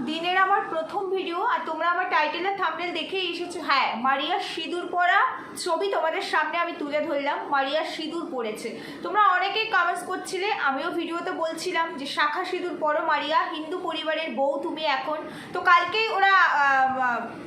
দিনের আমার প্রথম ভিডিও, আর তোমরা আমার টাইটেলের থাম্বনেল দেখেই এসেছো। হ্যাঁ, মারিয়ার সিঁদুর পরা ছবি তোমাদের সামনে আমি তুলে ধরলাম। মারিয়ার সিঁদুর পরেছে। তোমরা অনেকেই কমেন্টস করছিলে, আমিও ভিডিওতে বলছিলাম যে শাখা সিঁদুর পরো মারিয়া, হিন্দু পরিবারের বউ তুমি এখন। তো কালকেই ওরা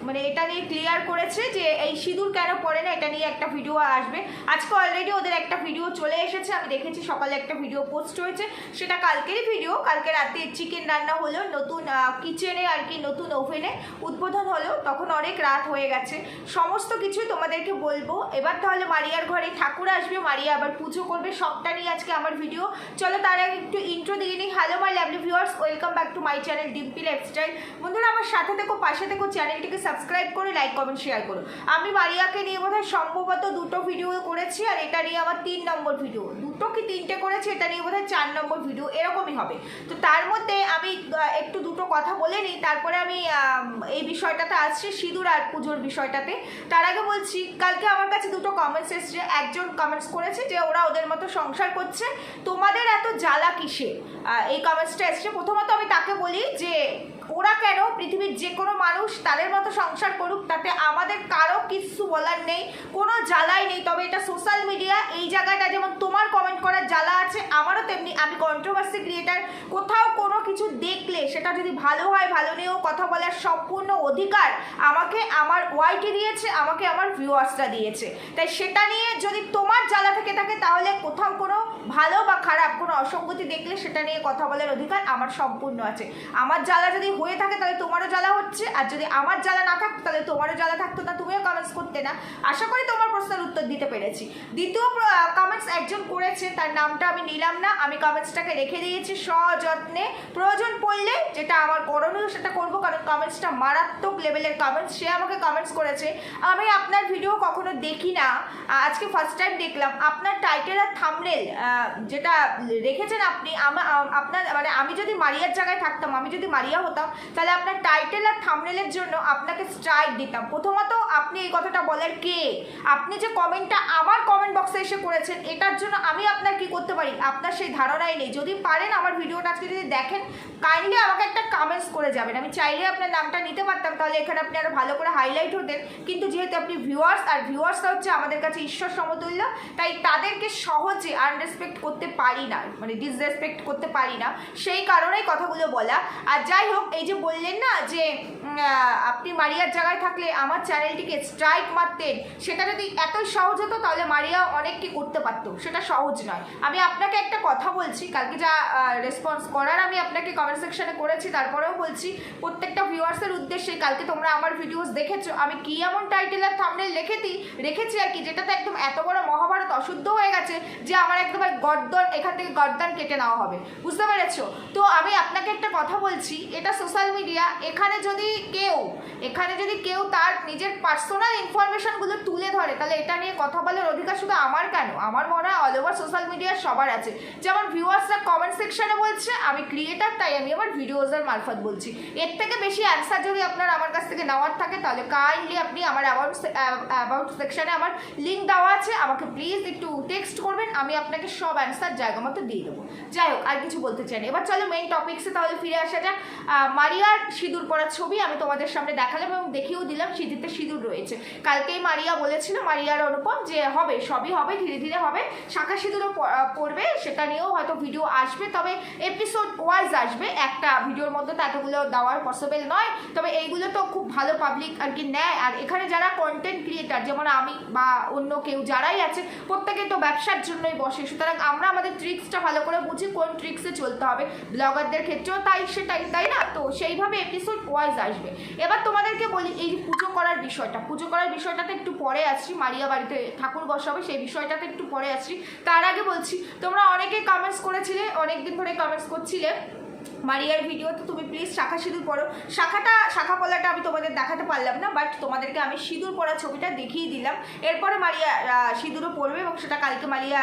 মানে এটা নিয়ে ক্লিয়ার করেছে যে এই সিঁদুর কেন পরে না, এটা নিয়ে একটা ভিডিও আসবে। আজকে অলরেডি ওদের একটা ভিডিও চলে এসেছে, আমি দেখেছি সকালে একটা ভিডিও পোস্ট হয়েছে, সেটা কালকেরই ভিডিও। কালকে রাতে চিকেন রান্না হলো নতুন কিচেনে আর কি, নতুন ওভেনে উদ্বোধন হলো, তখন অনেক রাত হয়ে গেছে। সমস্ত কিছুই তোমাদেরকে বলবো। এবার তাহলে মারিয়ার ঘরে ঠাকুর আসবে, মারিয়া আবার পুজো করবে, সবটা নিয়ে আজকে আমার ভিডিও। চলো তার আগে একটু ইন্ট্রো দিয়ে নিই। Hello my lovely viewers, welcome back to my channel Dimpi lifestyle. বন্ধুরা আমার সাথে থেকো, পাশে থেকো, চ্যানেলটিকে সাবস্ক্রাইব করে লাইক কমেন্ট শেয়ার করো। আমি মারিয়াকে নিয়ে বোধহয় সম্ভবত দুটো ভিডিও করেছি, আর এটা নিয়ে আমার 3 নম্বর ভিডিও, দুটো কি 3টে করেছি, এটা নিয়ে বোধহয় 4 নম্বর ভিডিও এরকমই হবে। তো তার মধ্যে আমি একটু দুটো কথা বলে নিই, তারপরে আমি এই বিষয়টাতে আসছি, সিঁদুর আর পুজোর বিষয়টাতে। তার আগে বলছি, কালকে আমার কাছে দুটো কমেন্টস এসছে। একজন কমেন্টস করেছে যে ওরা ওদের মতো সংসার করছে, তোমাদের এত জ্বালা কিসে, এই কমেন্টসটা এসছে। প্রথমত আমি তাকে বলি যে ওরা কেন, পৃথিবীর যে কোনো মানুষ তাদের মতো সংসার করুক, তাতে আমাদের কারো কিছু বলার নেই, কোনো জ্বালাই নেই। তবে এটা সোশ্যাল মিডিয়া, এই জায়গাটা যেমন তোমার কমেন্ট করার জ্বালা আছে, আমারও তেমনি। আমি কন্ট্রোভার্সি ক্রিয়েটার, কোথাও কোনো কিছু দেখলে সেটা যদি ভালো হয়, ভালো নিয়েও কথা বলার সম্পূর্ণ অধিকার আমাকে আমার ওয়াইটি দিয়েছে, আমাকে আমার ভিউয়ার্সরা দিয়েছে। তাই সেটা নিয়ে যদি তোমার জ্বালা থেকে থাকে, তাহলে কোথাও কোনো ভালো বা খারাপ কোনো অসঙ্গতি দেখলে সেটা নিয়ে কথা বলার অধিকার আমার সম্পূর্ণ আছে। আমার জ্বালা যদি হয়ে থাকে তাহলে তোমারও জ্বালা হচ্ছে, আর যদি আমার জ্বালা না থাকতো তাহলে তোমারও জ্বালা থাকতো না, তুমিও কমেন্টস করতে না। আশা করি তোমার প্রশ্নের উত্তর দিতে পেরেছি। দ্বিতীয় কমেন্টস একজন করেছে, তার নামটা আমি নিলাম না, আমি কমেন্টসটাকে রেখে দিয়েছি সযত্নে। প্রয়োজন পড়লে যেটা আমার করণীয় সেটা করবো, কারণ কমেন্টসটা মারাত্মক লেভেলের কমেন্টস। সে আমাকে কমেন্টস করেছে, আমি আপনার ভিডিও কখনো দেখি না, আজকে ফার্স্ট টাইম দেখলাম। আপনার টাইটেল আর থাম্বনেল যেটা রেখেছেন আপনি, আপনার মানে আমি যদি মারিয়ার জায়গায় থাকতাম, আমি যদি মারিয়া হতাম, তাহলে আপনার টাইটেল আর থাম্বনেলের জন্য আপনাকে স্ট্রাইক দিতাম। প্রথমত আপনি এই কথাটা বলার কে? আপনি যে কমেন্টটা আমার কমেন্ট বক্সে এসে করেছেন, এটার জন্য আমি আপনার কি করতে পারি আপনার সেই ধারণাই নেই। যদি পারেন আমার ভিডিওটা আজকে যদি দেখেন, কাইন্ডলি আমাকে একটা কমেন্টস করে যাবেন। আমি চাইলে আপনার নামটা নিতে পারতাম, তাহলে এখানে আপনি আরো ভালো করে হাইলাইট হতেন। কিন্তু যেহেতু আপনি ভিউয়ার্স, আর ভিউয়ার্সরা হচ্ছে আমাদের কাছে ঈশ্বর সমতুল্য, তাই তাদেরকে সহজে আনরেসপেক্ট করতে পারি না, মানে ডিসরেসপেক্ট করতে পারি না, সেই কারণেই কথাগুলো বলা। আর যাই হোক, এই যে বললেন না যে আপনি মারিয়ার জায়গায় থাকলে আমার চ্যানেলটিকে স্ট্রাইক মারতেন, সেটা যদি এতই সহজ হতো তাহলে মারিয়া অনেক কি করতে পারতো, সেটা সহজ নয়। আমি আপনাকে একটা কথা বলছি, কালকে যা রেসপন্স করার আমি আপনাকে কমেন্ট সেকশনে করেছি, তারপরেও বলছি প্রত্যেকটা ভিউয়ার্সের উদ্দেশ্যে। কালকে তোমরা আমার ভিডিওস দেখেছো, আমি কি এমন টাইটেল আর থাম্বনেল রেখেছি আর কি, যেটাতে একদম এত বড় মহাভারত অশুদ্ধ হয়ে গেছে যে আমার একদম গর্দন, এখান থেকে গর্দান কেটে নেওয়া হবে, বুঝতে পেরেছো? তো আমি আপনাকে একটা কথা বলছি, এটা সোশ্যাল মিডিয়া, এখানে যদি কেউ তার নিজের পার্সোনাল ইনফরমেশনগুলো তুলে ধরে, তাহলে এটা নিয়ে কথা বলার অধিকার শুধু আমার কেন, আমার মনে হয় অল ওভার সোশ্যাল মিডিয়ার সবার আছে। যেমন ভিউয়ার্সরা কমেন্ট সেকশনে বলছে, আমি ক্রিয়েটার তাই আমি আমার ভিডিওসের মারফত বলছি। এর থেকে বেশি অ্যান্সার যদি আপনার আমার কাছ থেকে নেওয়ার থাকে, তাহলে কাইন্ডলি আপনি আমার অ্যাবাউট সেকশনে আমার লিঙ্ক দেওয়া আছে, আমাকে প্লিজ একটু টেক্সট করবেন, আমি আপনাকে সব অ্যান্সার জায়গা মতো দিয়ে দেবো। যাই হোক, আর কিছু বলতে চাই না। এবার চলো মেইন টপিক্সে তাহলে ফিরে আসা যাক। মারিয়ার সিঁদুর পরার ছবি আমি তোমাদের সামনে দেখালাম এবং দেখিয়েও দিলাম, সিঁদুরতে সিঁদুর রয়েছে। কালকেই মারিয়া বলেছিল, মারিয়ার অনুপম, যে হবে, সবই হবে, ধীরে ধীরে হবে, শাখা সিঁদুরও পড়বে, সেটা নিয়েও হয়তো ভিডিও আসবে, তবে এপিসোড ওয়াইজ আসবে। একটা ভিডিওর মধ্যে তো এতগুলো দেওয়ার পসিবল নয়, তবে এইগুলো তো খুব ভালো পাবলিক আর কি নেয়। আর এখানে যারা কন্টেন্ট ক্রিয়েটার, যেমন আমি বা অন্য কেউ যারাই আছে, প্রত্যেকে তো ব্যবসার জন্যই বসে, সুতরাং আমরা আমাদের ট্রিক্সটা ভালো করে বুঝি, কোন ট্রিক্সে চলতে হবে। ব্লগারদের ক্ষেত্রেও তাই, সেটাই, তাই না? তো সেইভাবে এপিসোড ওয়াইজ আসবে। এবার তোমাদেরকে বলি, এই পুজো করার বিষয়টাতে একটু পরে আসছি। মারিয়া বাড়িতে ঠাকুর বসাবে, সেই বিষয়টাতে একটু পরে আসছি। তার আগে বলছি, তোমরা অনেকেই কমেন্টস করেছিলে, অনেকদিন ধরে কমেন্টস করছিলে মারিয়ার ভিডিওতে তুমি প্লিজ শাখা সিঁদুর পরো। শাখা পলাটা আমি তোমাদের দেখাতে পারলাম না, বাট তোমাদেরকে আমি সিঁদুর পরা ছবিটা দেখিয়ে দিলাম। এরপরে মারিয়া সিঁদুরও পরবে, এবং সেটা কালকে মারিয়া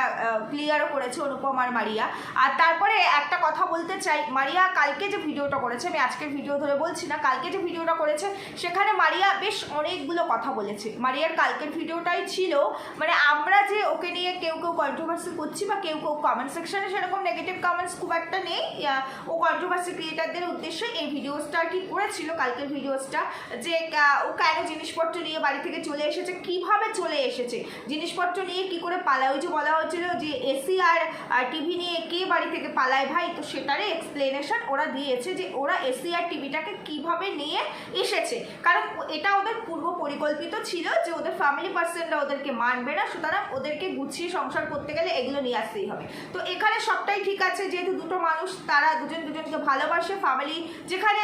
ক্লিয়ারও করেছে, অনুপম আর মারিয়া। আর তারপরে একটা কথা বলতে চাই, মারিয়া কালকে যে ভিডিওটা করেছে, আমি আজকের ভিডিও ধরে বলছি না, কালকে যে ভিডিওটা করেছে সেখানে মারিয়া বেশ অনেকগুলো কথা বলেছে। মারিয়ার কালকের ভিডিওটাই ছিল, মানে আমরা যে ওকে নিয়ে কেউ কন্ট্রোভার্সি করছি বা কেউ কমেন্ট সেকশনে সেরকম নেগেটিভ কমেন্টস খুব একটা নেই, ও কন্ট্রোভার্সি ক্রিয়েটারদের উদ্দেশ্যে এই ভিডিওসটা আর কি করেছিল, কালকের ভিডিওসটা, যে ও কেন জিনিসপত্র নিয়ে বাড়ি থেকে চলে এসেছে, কিভাবে চলে এসেছে, জিনিসপত্র নিয়ে কি করে পালায়। ওই যে বলা হচ্ছিল যে এসি আর টিভি নিয়ে কে বাড়ি থেকে পালায় ভাই, তো সেটারই এক্সপ্লেনেশন ওরা দিয়েছে যে ওরা এসি আর টিভিটাকে কিভাবে নিয়ে এসেছে। কারণ এটা ওদের পূর্ব পরিকল্পিত ছিল যে ওদের ফ্যামিলি পার্সনরা ওদেরকে মানবে না, সুতরাং ওদেরকে গুছিয়ে সংসার করতে গেলে এগুলো নিয়ে আসতেই হবে। তো এখানে সবটাই ঠিক আছে, যেহেতু দুটো মানুষ তারা দুজন দুজনকে ভালোবাসে, ফ্যামিলি যেখানে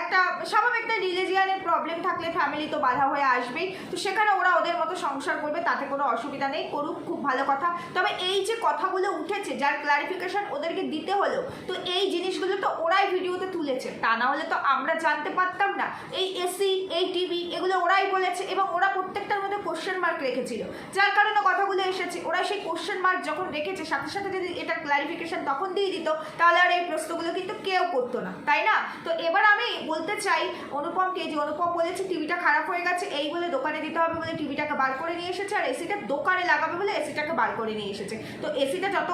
একটা স্বাভাবিক একটা রিলিজিয়ানের প্রবলেম থাকলে ফ্যামিলি তো বাধা হয়ে আসবেই, তো সেখানে ওরা ওদের মতো সংসার করবে, তাতে কোনো অসুবিধা নেই, করুক, খুব ভালো কথা। তবে এই যে কথাগুলো উঠেছে যার ক্লারিফিকেশন ওদেরকে দিতে হলো, তো এই জিনিসগুলো তো ওরাই ভিডিওতে তুলেছে, তা না হলে তো আমরা জানতে পারতাম না। এই এসি এই টিভি এগুলো ওরাই বলেছে এবং ওরা প্রত্যেকটার মধ্যে কোশ্চেন মার্ক রেখেছিল, যার কারণে কথাগুলো এসেছে। ওরা সেই কোশ্চেন মার্ক যখন রেখেছে সাথে সাথে যদি এটা ক্লারিফিকেশন তখন দিয়ে দিত, তাহলে আর এই প্রশ্নগুলো কিন্তু কেউ করতো না, তাই না? তো এবার আমি বলতে চাই অনুপমকে, যে অনুপম বলেছে টিভিটা খারাপ হয়ে গেছে এই বলে দোকানে দিতে হবে বলে টিভিটাকে বার করে নিয়ে এসেছে, আর এসিটা দোকানে লাগাবে বলে এসিটাকে বার করে নিয়ে এসেছে। তো এসিটা যত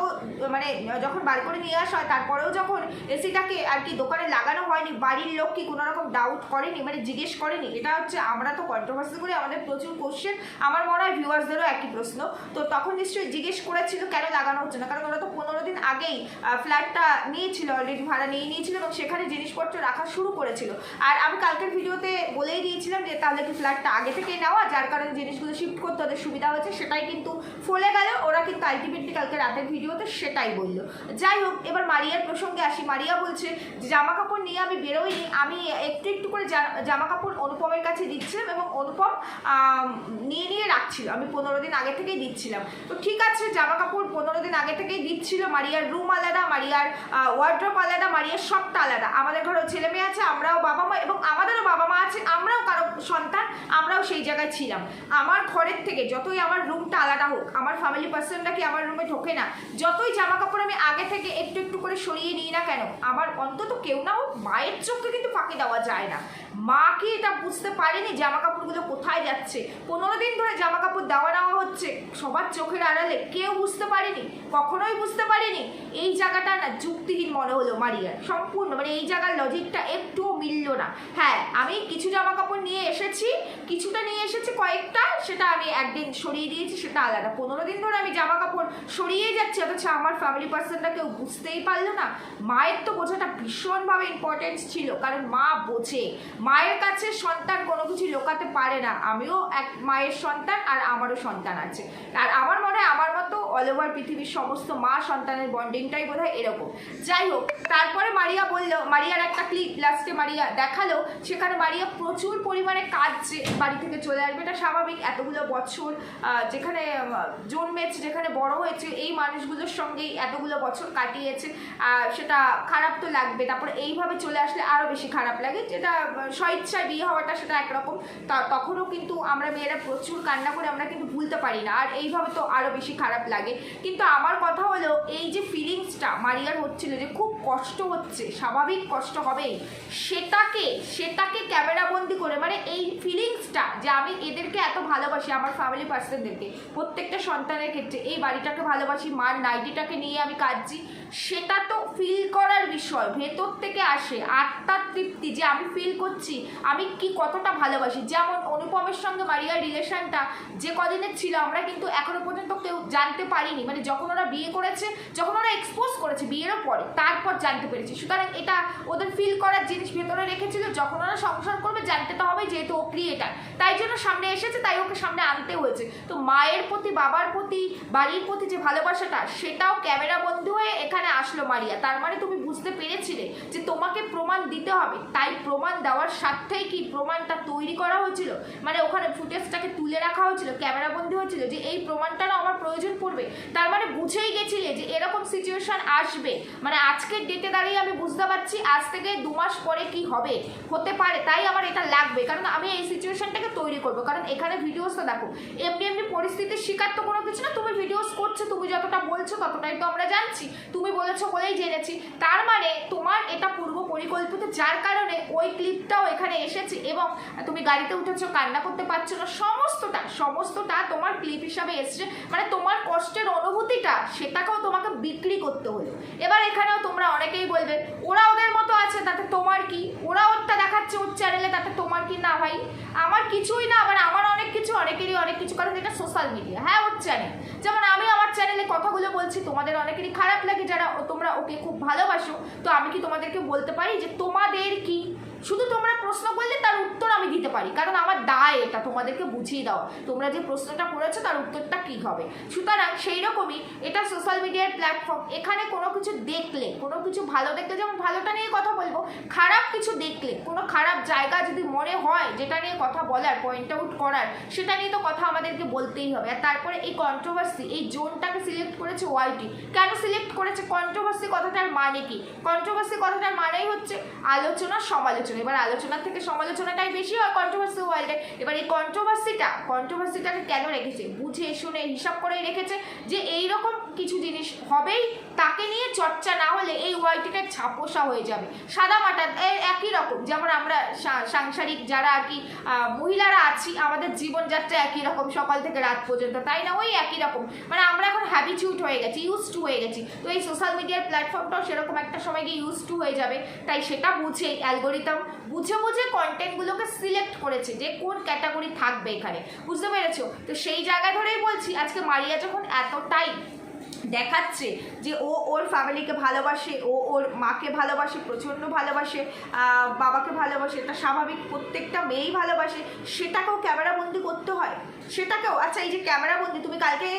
মানে যখন বার করে নিয়ে আসা হয়, তারপরেও যখন এসিটাকে আর কি দোকানে লাগানো হয়নি, বাড়ির লোক কি কোনো রকম ডাউট করেনি, মানে জিজ্ঞেস করেনি? এটা হচ্ছে, আমরা তো কন্ট্রোভার্সি করে আমাদের প্রচুর কোশ্চেন, আমার মনে হয় ভিউয়ার্সদেরও একই প্রশ্ন, তো তখন নিশ্চয়ই জিজ্ঞেস করেছিল কেন লাগানো হচ্ছে না, কারণ ওরা তো 15 দিন আগেই ফ্ল্যাটটা নিয়েছিল, অলরেডি ভাড়া নিয়ে নিয়েছিল এবং সেখানে জিনিসপত্র রাখা শুরু করেছিল। আর আমি কালকের ভিডিওতে বলেই দিয়েছিলাম যে তাহলে কি ফ্ল্যাটটা আগে থেকেই নেওয়া, যার কারণে জিনিসগুলো শিফট করতে ওদের সুবিধা হয়েছে, সেটাই কিন্তু ফলে গেল। ওরা কিন্তু আলটিমেটলি কালকে রাতের ভিডিওতে সেটাই বললো। যাই হোক, এবার মারিয়ার প্রসঙ্গে আসি। মারিয়া বলছে যে জামা কাপড় নিয়ে আমি বেরোইনি, আমি একটু একটু করে জামা কাপড় অনুপমের কাছে দিচ্ছিলাম এবং অনুপম নিয়ে নিয়ে রাখছিল, আমি 15 দিন আগে থেকেই দিচ্ছিলাম। তো ঠিক আছে, জামা কাপড় 15 দিন আগে থেকেই দিচ্ছিল, মারিয়ার রুম আলাদা, মারিয়ার ওয়ার্ড্রপ আলাদা, মারিয়ার সবটা আলাদা। আমাদের ঘরেও ছেলে মেয়ে আছে, আমরাও বাবা মা, এবং আমাদেরও বাবা মা আছে, আমরাও কারো সন্তান, আমরাও সেই জায়গায় ছিলাম। আমার ঘরের থেকে যতই আমার রুমটা আলাদা হোক, আমার ফ্যামিলি পার্সনরা কি আমার রুমে ঢোকে না? যতই জামা কাপড় আমি আগে থেকে একটু একটু করে সরিয়ে নিই না কেন, আমার অন্তত কেউ না হোক মায়ের চোখে কিন্তু ফাঁকি দেওয়া যায় না। মা কি এটা বুঝতে পারেনি জামা কাপড়গুলো কোথায় যাচ্ছে? 15 দিন ধরে জামা কাপড় দেওয়া নেওয়া হচ্ছে সবার চোখের আড়ালে, কেউ বুঝতে পারেনি, কখনোই বুঝতে পারেনি। এই জায়গাটা না যুক্তিহীন মনে হলো মারিয়ার, সম্পূর্ণ, মানে এই জায়গার লজিকটা একটুও মিলল না। হ্যাঁ, আমি কিছু জামা কাপড় নিয়ে এসেছি, কিছুটা নিয়ে এসেছি কয়েকটা, সেটা আমি একদিন সরিয়ে দিয়েছি, সেটা আলাদা। 15 দিন ধরে আমি জামা কাপড় সরিয়ে যাচ্ছি, অথচ আমার ফ্যামিলি পার্সনটা কেউ বুঝতেই পারলো না। মায়ের তো বোঝাটা ভীষণভাবে ইম্পর্টেন্স ছিল, কারণ মা বোঝে, মায়ের কাছে সন্তান কোনো কিছু লোকাতে পারে না। আমিও এক মায়ের সন্তান, আর আমারও সন্তান আছে, আর আমার মনে হয় আমার মতো অল ওভার পৃথিবীর সমস্ত মা সন্তানের বন্ডিংটাই বোধ হয় এরকম। যাই হোক, তারপরে মারিয়া বললো, মারিয়ার একটা ক্লিপ লাস্টে মারিয়া দেখালো, সেখানে মারিয়া প্রচুর পরিমাণে কাঁদছে, বাড়ি থেকে চলে আসবে, এটা স্বাভাবিক, এতগুলো বছর যেখানে জন্মেছে, যেখানে বড় হয়েছে, এই মানুষগুলোর সঙ্গেই এতগুলো বছর কাটিয়েছে, সেটা খারাপ তো লাগবে। তারপরে এইভাবে চলে আসলে আরও বেশি খারাপ লাগে, যেটা স্বইচ্ছায় বিয়ে হওয়াটা সেটা একরকম, তখনও কিন্তু আমরা মেয়েরা প্রচুর কান্না করে, আমরা কিন্তু ভুলতে পারি না, আর এইভাবে তো আরও বেশি খারাপ লাগে। কিন্তু আমার কথা হলো, এই যে ফিলিংসটা মারিয়ার হচ্ছিল, যে খুব কষ্ট হচ্ছে, স্বাভাবিক কষ্ট হবেই, সেটাকে ক্যামেরাবন্দি করে, মানে এই ফিলিংসটা যে আমি এদেরকে এত ভালোবাসি, আমার ফ্যামিলি পার্সনদেরকে, প্রত্যেকটা সন্তানের ক্ষেত্রে এই বাড়িটাকে ভালোবাসি, মার নাইটিটাকে নিয়ে আমি কাঁদছি, সেটা তো ফিল করার বিষয়, ভেতর থেকে আসে আত্মার তৃপ্তি, যে আমি ফিল করছি আমি কি কতটা ভালোবাসি। যেমন অনুপমের সঙ্গে মারিয়ার রিলেশনটা যে কদিনের ছিল, আমরা কিন্তু এখনো পর্যন্ত কেউ জানতে পারিনি, মানে যখন ওরা বিয়ে করেছে, যখন ওরা এক্সপোজ করেছে বিয়েরও পরে, তারপর জানতে পেরেছি। সুতরাং এটা ওদের ফিল করার জিনিস ভেতরে রেখেছিল, যখন ওরা সংসার করবে জানতে তো হবে, যেহেতু ও ক্রিয়েটার, তাই জন্য সামনে এসেছে, তাই ওকে সামনে আনতে হয়েছে। তো মায়ের প্রতি, বাবার প্রতি, বাড়ির প্রতি যে ভালোবাসাটা, সেটাও ক্যামেরা বন্ধু হয়ে এখানে আসলো মারিয়া। তার মানে তুমি বুঝতে পেরেছিলে যে তোমাকে প্রমাণ দিতে হবে, তাই প্রমাণ দেওয়ার স্বার্থেই কি প্রমাণটা তৈরি করা হয়েছিল, মানে ওখানে ফুটেজটাকে তুলে রাখা হয়েছিল, ক্যামেরা বন্ধু হয়েছিল, যে এই প্রমাণটারও আমার প্রয়োজন পড়বে। তার মানে বুঝেই গেছিলে যে এরকম সিচুয়েশন আসবে, মানে আজকের ডেটে দাঁড়িয়ে আমি বুঝতে পারছি আজ থেকে 2 মাস পরে কি হবে, হতে পারে, তাই আমার এটা লাগবে, কারণ আমি এই সিচুয়েশনটাকে তৈরি করবো। কারণ এখানে ভিডিওসটা দেখো, এমনি এমনি পরিস্থিতির শিকার তো কোনো কিছু না, তুমি ভিডিওস করছো, তুমি যতটা বলছো ততটাই তো আমরা জানছি, তুমি বলেছো বলেই জেনেছি, তার মানে তোমার এটা পূর্ব পরিকল্পিত, যার কারণে ওই ক্লিপটাও এখানে এসেছে এবং তুমি গাড়িতে উঠেছো, কান্না করতে পারছো না, সমস্তটা তোমার ক্লিপ হিসাবে এসছে। মানে তোমার কষ্টের অনুভূতিটা সেটাকেও তোমাকে বিক্রি করতে হলো। এবার এখানেও তোমরা অনেকেই বলবে ওরা ওদের মতো আছে, তাতে তোমার কি, ওরা ওরটা দেখাচ্ছে ওর চ্যানেলে, তাতে তোমার কি। না ভাই, আমার কিছুই না, আবার আমার অনেক কিছু, অনেকেরই অনেক কিছু, কারণ এটা সোশ্যাল মিডিয়া। হ্যাঁ, ওর চ্যানেল, যেমন আমি আমার চ্যানেলে কথাগুলো বলছি, তোমাদের অনেকেরই খারাপ লাগে যারা তোমরা ওকে খুব ভালোবাসো। তো আমি কি তোমাদেরকে বলতে পারি যে তোমাদের কি? শুধু তোমরা প্রশ্ন করলে তার উত্তর আমি দিতে পারি, কারণ আমার দায় এটা তোমাদেরকে বুঝিয়ে দাও তোমরা যে প্রশ্নটা করেছো তার উত্তরটা কি হবে। সুতরাং সেই রকমই এটা সোশ্যাল মিডিয়ার প্ল্যাটফর্ম। এখানে কোনো কিছু দেখলে, কোনো কিছু ভালো দেখলে যেমন ভালোটা নিয়ে কথা বলবো, খারাপ কিছু দেখলে, কোনো খারাপ জায়গা যদি মনে হয় যেটা নিয়ে কথা বলার, পয়েন্ট আউট করার, সেটা নিয়ে তো কথা আমাদেরকে বলতেই হবে। আর তারপরে এই কন্ট্রোভার্সি, এই জোনটাকে সিলেক্ট করেছে ওয়াইটি। কেন সিলেক্ট করেছে? কন্ট্রোভার্সি কথাটার মানে কি? কন্ট্রোভার্সি কথাটার মানেই হচ্ছে আলোচনা, সমালোচনা। এবার আলোচনার থেকে সমালোচনাটাই বেশি হয় কন্ট্রোভার্সি ওয়ার্ল্ডে। এবার এই কন্ট্রোভার্সিটাকে কেন রেখেছে? বুঝে শুনে হিসাব করেই রেখেছে যে এইরকম কিছু জিনিস হবেই, তাকে নিয়ে চর্চা না হলে এই ওয়ার্ল্ডটা ছাপোষা হয়ে যাবে, সাদামাটা একই রকম। যেমন আমরা সাংসারিক যারা আর কি মহিলারা আছি, আমাদের জীবনযাত্রা একই রকম সকাল থেকে রাত পর্যন্ত, তাই না? ওই একই রকম, মানে আমরা এখন হ্যাবিচুট হয়ে গেছি, ইউজ টু হয়ে গেছি। তো এই সোশ্যাল মিডিয়ার প্ল্যাটফর্মটাও সেরকম একটা সময় গিয়ে ইউজ টু হয়ে যাবে। তাই সেটা বুঝে অ্যালগোরিদম বুঝে কন্টেন্টগুলোকে সিলেক্ট করেছে যে কোন ক্যাটাগরি থাকবে এখানে, বুঝতে পেরেছো? তো সেই জায়গা ধরেই বলছি, আজকে মারিয়া যখন এতটাই দেখাচ্ছে যে ও ওর ফ্যামিলিকে ভালোবাসে, ও ওর মাকে ভালোবাসে, প্রচণ্ড ভালোবাসে, বাবাকে ভালোবাসে, এটা স্বাভাবিক, প্রত্যেকটা মেয়েই ভালোবাসে, সেটাকেও ক্যামেরাবন্দি করতে হয়। সেটাকেও, আচ্ছা এই যে ক্যামেরাবন্দি, তুমি কালকে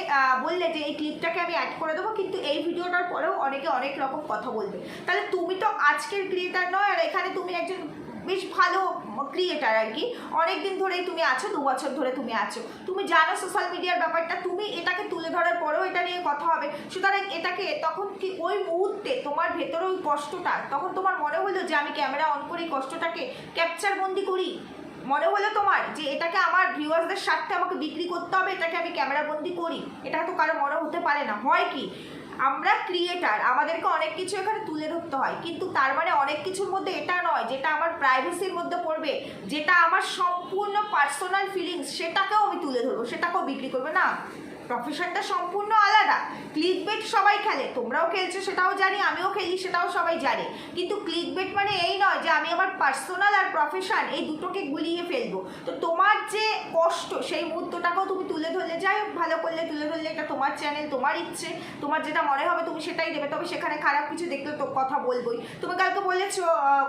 বললে যে এই ক্লিপটাকে আমি অ্যাড করে দেবো, কিন্তু এই ভিডিওটার পরেও অনেকে অনেক রকম কথা বলবে। তাহলে তুমি তো আজকের ক্রিয়েটার নয়, আর এখানে তুমি একজন বেশ ভালো ক্রিয়েটার আর কি, অনেকদিন ধরেই তুমি আছো, 2 বছর ধরে তুমি আছো, তুমি জানো সোশ্যাল মিডিয়ার ব্যাপারটা, তুমি এটাকে তুলে ধরার পরেও এটা নিয়ে কথা হবে। সুতরাং এটাকে তখন কি ওই মুহূর্তে তোমার ভেতরে ওই কষ্টটা, তখন তোমার মনে হলো যে আমি ক্যামেরা অন করি, কষ্টটাকে ক্যাপচার বন্দি করি, মনে হলো তোমার যে এটাকে আমার ভিউয়ার্সদের স্বার্থে আমাকে বিক্রি করতে হবে, এটাকে আমি ক্যামেরা বন্দি করি? এটা তো কারো মনে হতে পারে না। হয় কি, আমরা ক্রিয়েটার, আমাদেরকে অনেক কিছু এখানে তুলে ধরতে হয়, কিন্তু তার মানে অনেক কিছুর মধ্যে এটা নয় যেটা আমার প্রাইভেসির মধ্যে পড়বে, যেটা আমার সম্পূর্ণ পার্সোনাল ফিলিংস, সেটাকেও আমি তুলে ধরবো, সেটাকেও বিক্রি করবে না। প্রফেশনটা সম্পূর্ণ আলাদা। ক্লিকবেট সবাই খেলে, তোমরাও খেলছো সেটাও জানি, আমিও খেলি সেটাও সবাই জানে, কিন্তু ক্লিকবেট মানে এই নয় যে আমি আমার পার্সোনাল আর প্রফেশন এই দুটোকে গুলিয়ে ফেলবো। তো তোমার যে কষ্ট, সেই মুহূর্তটাকেও তুমি তুলে ধরলে, যাই হোক ভালো করলে তুলে ধরলে, এটা তোমার চ্যানেল, তোমার ইচ্ছে, তোমার যেটা মনে হবে তুমি সেটাই দেবে। তবে সেখানে খারাপ কিছু দেখলে তো কথা বলবোই। তুমি কালকে বলেছো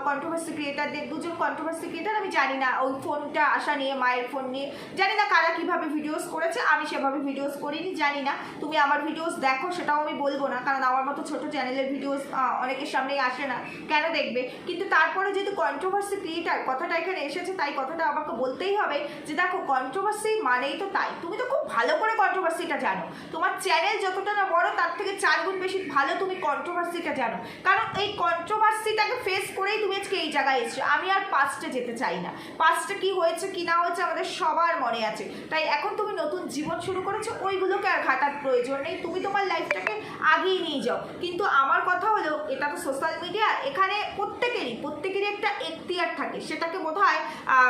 কন্ট্রোভার্সি ক্রিয়েটারদের, 2জন কন্ট্রোভার্সি ক্রিয়েটার, আমি জানি না ওই ফোনটা আসা নিয়ে, মায়ের ফোন নিয়ে, জানি না কারা কীভাবে ভিডিওস করেছে, আমি সেভাবে ভিডিওস করিনি, জানি না। তুমি আমার ভিডিওস দেখো, সেটাও আমি বলবো না, কারণ আমার মতো ছোট চ্যানেলের ভিডিওস অনেকের সামনেই আসে না, কেন দেখবে? কিন্তু তারপরে যেহেতু কন্ট্রোভার্সি ক্রিয়েটার কথাটা এখানে এসেছে, তাই কথাটা আমাকে বলতেই হবে যে দেখো, কন্ট্রোভার্সি মানেই তো তাই, তুমি তো খুব ভালো করে কন্ট্রোভার্সিটা জানো, তোমার চ্যানেল যতটা না বড় তার থেকে 4 গুণ বেশি ভালো তুমি কন্ট্রোভার্সিটা জানো, কারণ এই কন্ট্রোভার্সিটাকে ফেস করেই তুমি আজকে এই জায়গায় এসছো। আমি আর পাস্টে যেতে চাই না, পাস্টে কি হয়েছে কি না হয়েছে আমাদের সবার মনে আছে, তাই এখন তুমি নতুন জীবন শুরু করেছো, ওইগুলোকে আর ঘাটার প্রয়োজন নেই, তুমি তোমার লাইফটাকে আগিয়ে নিয়ে যাও। কিন্তু আমার কথা হলো, এটা তো সোশ্যাল মিডিয়া, এখানে প্রত্যেকেরই একটা এখতিয়ার থাকে, সেটাকে বোধহয়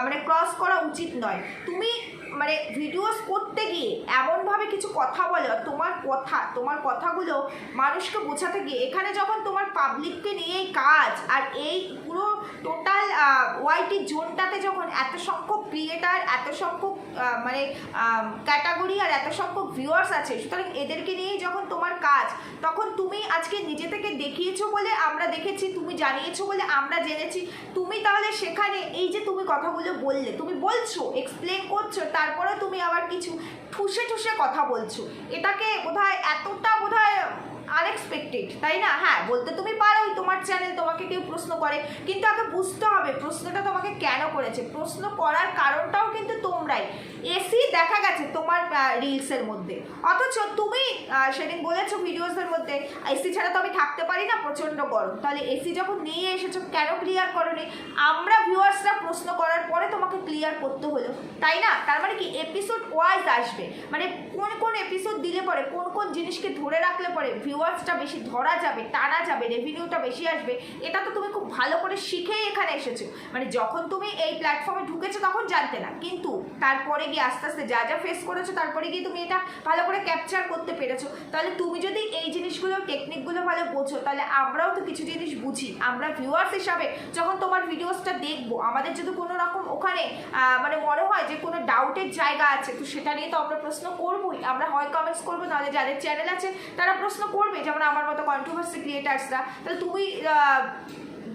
মানে ক্রস করা উচিত নয়। তুমি মানে ভিডিওস করতে গিয়ে এমনভাবে কিছু কথা বলো, তোমার কথাগুলো মানুষকে বোঝাতে গিয়ে, এখানে যখন তোমার পাবলিককে নিয়েই কাজ, আর এই পুরো টোটাল ওয়াইটি জোনটাতে যখন এত সংখ্যক ক্রিয়েটার, এত সংখ্যক মানে ক্যাটাগরি আর এত সংখ্যক ভিউয়ার্স আছে, সুতরাং এদেরকে নিয়েই যখন তোমার কাজ, তখন তুমি আজকে নিজে থেকে দেখিয়েছো বলে আমরা দেখেছি, তুমি জানিয়েছো বলে আমরা জেনেছি, তুমি তাহলে সেখানে এই যে তুমি কথাগুলো বললে, তুমি বলছো, এক্সপ্লেন করছো, তারপরে তুমি আবার কিছু ঠুসে কথা বলছো, এটাকে বোধহয় এতটা বোধহয় আনএক্সপেক্টেড, তাই না? হ্যাঁ, বলতে তুমি পারোই, তোমার চ্যানেল, তোমাকে কেউ প্রশ্ন করে, কিন্তু আগে বুঝতে হবে প্রশ্নটা তোমাকে কেন করেছে, প্রশ্ন করার কারণটাও কিন্তু তোমরাই। এসি দেখা গেছে তোমার রিলসের মধ্যে, অথচ তুমি সেদিন বলেছো ভিডিওসের মধ্যে এসি ছাড়া তো আমি থাকতে পারি না, প্রচণ্ড গরম, তাহলে এসি যখন নিয়ে এসেছো কেন ক্লিয়ার করোনি? আমরা ভিউয়ার্সরা প্রশ্ন করার পরে তোমাকে ক্লিয়ার করতে হলো, তাই না? তার মানে কি এপিসোড ওয়াইজ আসবে, মানে কোন এপিসোড দিলে পরে, কোন জিনিসকে ধরে রাখলে পরে ভিউয়ার ভিউয়ার্সটা বেশি ধরা যাবে, টানা যাবে, রেভিনিউটা বেশি আসবে, এটা তো তুমি খুব ভালো করে শিখেই এখানে এসেছো। মানে যখন তুমি এই প্ল্যাটফর্মে ঢুকেছো তখন জানতে না, কিন্তু তারপরে গিয়ে আস্তে আস্তে যা যা ফেস করেছো তারপরে গিয়ে তুমি এটা ভালো করে ক্যাপচার করতে পেরেছো। তাহলে তুমি যদি এই জিনিসগুলো টেকনিকগুলো ভালো বোঝো, তাহলে আমরাও তো কিছু জিনিস বুঝি। আমরা ভিউয়ার্স হিসাবে যখন তোমার ভিডিওসটা দেখবো, আমাদের যদি কোনো রকম ওখানে মানে মনে হয় যে কোনো ডাউটের জায়গা আছে, তো সেটা নিয়ে তো আমরা প্রশ্ন করবোই। আমরা হয় কমেন্টস করবো, নাহলে যাদের চ্যানেল আছে তারা প্রশ্ন করবে, যেমন আমার মতো কন্ট্রোভার্সি ক্রিয়েটার্সরা। তাহলে তুমি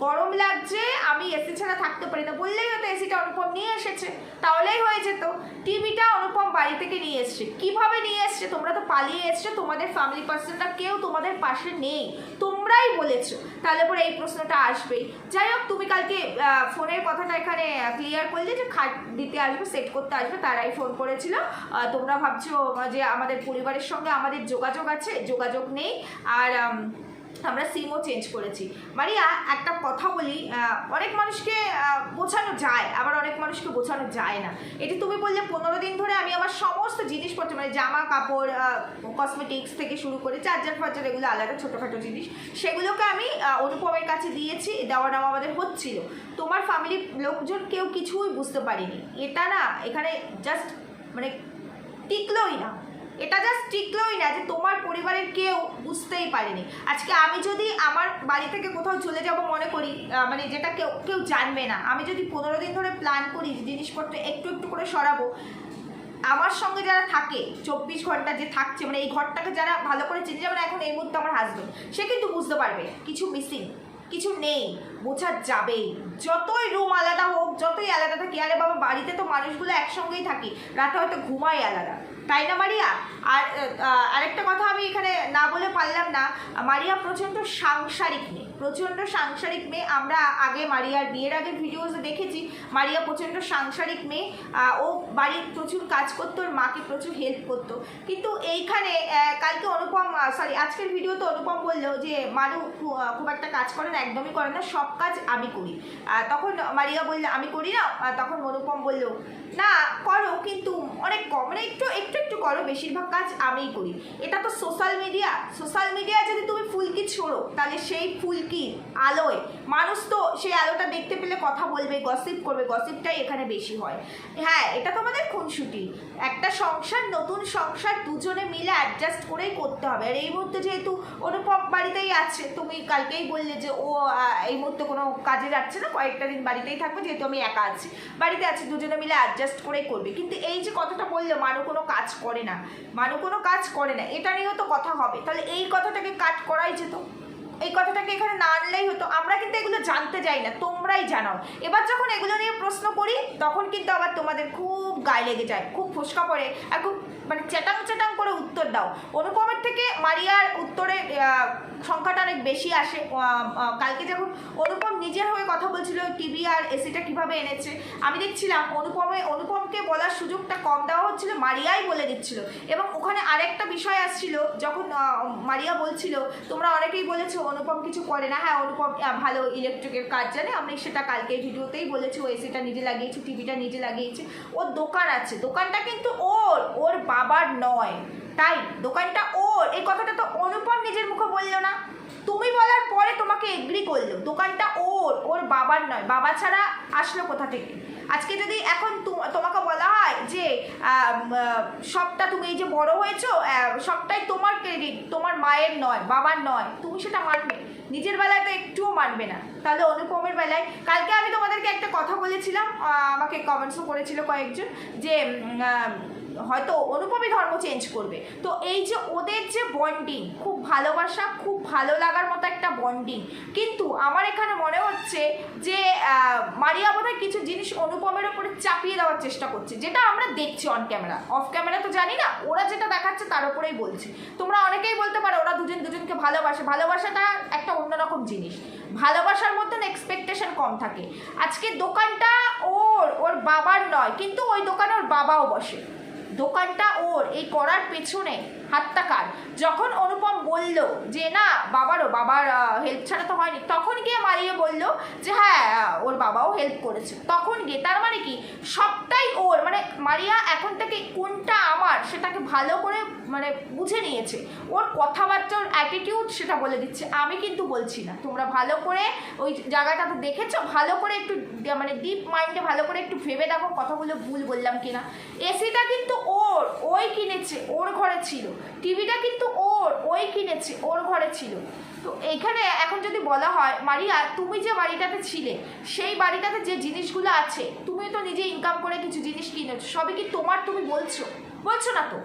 গরম লাগছে, আমি এসি ছাড়া থাকতে পারি না বললেই হয়তো এসিটা অনুপম নিয়ে এসেছে, তাহলেই হয়ে যেত। টিভিটা অনুপম বাড়ি থেকে নিয়ে এসছে। কিভাবে নিয়ে এসছে? তোমরা তো পালিয়ে এসছো, তোমাদের ফ্যামিলি পার্সনরা কেউ তোমাদের পাশে নেই, তোমরাই বলেছো, তাহলে পরে এই প্রশ্নটা আসবেই। যাই হোক, তুমি কালকে ফোনের কথাটা এখানে ক্লিয়ার করলে যে খাট দিতে আসবে, সেট করতে আসবে, তারাই ফোন করেছিল। তোমরা ভাবছো যে আমাদের পরিবারের সঙ্গে আমাদের যোগাযোগ আছে, যোগাযোগ নেই। আর আমরা সিমও চেঞ্জ করেছি। মারিয়া, একটা কথা বলি, অনেক মানুষকে বোঝানো যায়, আবার অনেক মানুষকে বোঝানো যায় না। এটি তুমি বললে 15 দিন ধরে আমি আমার সমস্ত জিনিসপত্র, মানে জামা কাপড়, কসমেটিক্স থেকে শুরু করে চার্জার ফার্জার, এগুলো আলাদা ছোটোখাটো জিনিস, সেগুলোকে আমি অনুপমের কাছে দিয়েছি, দেওয়া নেওয়া আমাদের হচ্ছিল। তোমার ফ্যামিলির লোকজন কেউ কিছুই বুঝতে পারিনি। এটা না এখানে জাস্ট মানে টিকলোই না, এটা জাস্ট টিকলোই না যে তোমার পরিবারের কেউ বুঝতেই পারেনি। আজকে আমি যদি আমার বাড়ি থেকে কোথাও চলে যাব মনে করি, মানে যেটা কেউ কেউ জানবে না, আমি যদি 15 দিন ধরে প্ল্যান করি জিনিসপত্র একটু একটু করে সরাবো, আমার সঙ্গে যারা থাকে 24 ঘন্টা যে থাকছে, মানে এই ঘরটাকে যারা ভালো করে চিনে, যেমন এখন এই মুহূর্তে আমার হাজবেন্ড, সে কিন্তু বুঝতে পারবে কিছু মিসিং, কিছু নেই, বোঝা যাবেই। যতই রুম আলাদা হোক, যতই আলাদা থাকি, আরে বাবা বাড়িতে তো মানুষগুলো একসঙ্গেই থাকি, রাতে হয়তো ঘুমাই আলাদা, তাই না মারিয়া? আর আরেকটা কথা আমি এখানে না বলে পারলাম না, মারিয়া প্রচণ্ড সাংসারিক মেয়ে, প্রচণ্ড সাংসারিক মেয়ে। আমরা আগে মারিয়ার বিয়ের আগের ভিডিওসে দেখেছি, মারিয়া প্রচণ্ড সাংসারিক মেয়ে। ও বাড়ির প্রচুর কাজ করতো, ওর মাকে প্রচুর হেল্প করতো। কিন্তু এইখানে কালকে অনুপম, সরি আজকের ভিডিওতে অনুপম বললো যে মানু খুব একটা কাজ করে না, একদমই করে না, সব কাজ আমি করি। তখন মারিয়া বললো আমি করি না, তখন অনুপম বললো না করো, কিন্তু অনেক কম, মানে একটু একটু একটু করো, বেশিরভাগ কাজ আমিই করি। এটা তো সোশ্যাল মিডিয়া, সোশ্যাল মিডিয়ায় যদি তুমি ফুলকি ছোড়ো, তাহলে সেই ফুলকির আলোয় মানুষ তো সেই আলোটা দেখতে পেলে কথা বলবে, গসিপ করবে, গসিপটাই এখানে বেশি হয়। হ্যাঁ, এটা তো আমাদের খুনসুটি, একটা সংসার, নতুন সংসার, দুজনে মিলে অ্যাডজাস্ট করেই করতে হবে। আর এই মুহূর্তে যেহেতু অনুপম বাড়িতেই আছে, তুমি কালকেই বললে যে ও এই মুহূর্তে কোনো কাজে যাচ্ছে না, কয়েকটা দিন বাড়িতেই থাকবে, যেহেতু আমি একা আছি, বাড়িতে আছি, দুজনে মিলে অ্যাডজাস্ট করেই করবে। কিন্তু এই যে কথাটা বললো মানু কোনো কাজ করে না, মানু কোনো কাজ করে না, এটা নিয়েও তো কথা হবে। তাহলে এই কথাটাকে কাট করাই যেত, এই কথাটাকে এখানে না আনলেই হতো। আমরা কিন্তু এগুলো জানতে যাই না, তোমরাই জানাও। এবার যখন এগুলো নিয়ে প্রশ্ন করি, তখন কিন্তু আবার তোমাদের খুব গায়ে লেগে যায়, খুব ফুসকা পড়ে, আর খুব মানে চেটাং চেটাং করে উত্তর দাও। অনুপমের থেকে মারিয়ার উত্তরের সংখ্যাটা অনেক বেশি আসে। কালকে যখন অনুপম নিজের হয়ে কথা বলছিল টিভি আর এসিটা কীভাবে এনেছে, আমি দেখছিলাম অনুপমকে বলার সুযোগটা কম দেওয়া হচ্ছিল, মারিয়াই বলে দিচ্ছিল। এবং ওখানে আরেকটা বিষয় আসছিল, যখন মারিয়া বলছিল তোমরা অনেকেই বলেছো অনুপম কিছু করে না, হ্যাঁ অনুপম ভালো ইলেকট্রিকের কাজ জানে, আমি সেটা কালকে ভিডিওতেই বলেছি, ও এসিটা নিজে লাগিয়েছে, টিভিটা নিজে লাগিয়েছে, ওর দোকান আছে, দোকানটা কিন্তু ওর বাবার নয়, তাই দোকানটা ওর। এই কথাটা তো অনুপম নিজের মুখে বললো না, তুমি বলার পরে তোমাকে এগ্রি করলো, দোকানটা ওর বাবার নয়। বাবা ছাড়া আসলো কোথা থেকে? আজকে যদি এখন তোমাকে বলা হয় যে সবটা, তুমি এই যে বড় হয়েছো, সবটাই তোমার ক্রেডিট, তোমার মায়ের নয়, বাবার নয়, তুমি সেটা মানবে? নিজের বেলায় তো একটুও মানবে না, তাহলে অনুপমের বেলায়? কালকে আমি তোমাদেরকে একটা কথা বলেছিলাম, আমাকে কমেন্টসও করেছিল কয়েকজন, যে হয়তো অনুপমই ধর্ম চেঞ্জ করবে। তো এই যে ওদের যে বন্ডিং, খুব ভালোবাসা, খুব ভালো লাগার মতো একটা বন্ডিং, কিন্তু আমার এখানে মনে হচ্ছে যে মারিয়া বোধহয় কিছু জিনিস অনুপমের ওপরে চাপিয়ে দেওয়ার চেষ্টা করছে, যেটা আমরা দেখছি অন ক্যামেরা, অফ ক্যামেরা তো জানি না, ওরা যেটা দেখাচ্ছে তার উপরেই বলছি। তোমরা অনেকেই বলতে পারো ওরা দুজনকে ভালোবাসে, ভালোবাসাটা একটা অন্যরকম জিনিস, ভালোবাসার মতন এক্সপেকটেশন কম থাকে। আজকে দোকানটা ওর বাবার নয়, কিন্তু ওই দোকানে ওর বাবাও বসে, দোকানটা ওর। এই করার পেছনে হাতটা কার? যখন অনুপম বলল যে না বাবার হেল্প ছাড়া তো হয়নি, তখন গিয়ে মারিয়া বলল যে হ্যাঁ ওর বাবাও হেল্প করেছে, তখন গিয়ে তার মানে কি সবটাই ওর, মানে মারিয়া এখন থেকে কোনটা আমার সেটাকে ভালো করে মানে বুঝে নিয়েছে, ওর কথাবার্তার অ্যাটিটিউড সেটা বলে দিচ্ছে। আমি কিন্তু বলছি না, তোমরা ভালো করে ওই জায়গাটাতে দেখেছো, ভালো করে একটু মানে ডিপ মাইন্ডে ভালো করে একটু ভেবে দেখো কথাগুলো ভুল বললাম কিনা। এসিটা কিন্তু ওই কিনেছে, ওর ঘরে ছিল। টিভিটা কিন্তু ওই কিনেছে, ওর ঘরে ছিল। তো এইখানে এখন যদি বলা হয় মারিয়া তুমি যে বাড়িটাতে ছিলে সেই বাড়িটাতে যে জিনিসগুলো আছে তুমি তো নিজে ইনকাম করে কিছু জিনিস কিনেছো, সবই কি তোমার? তুমি বলছো না তো,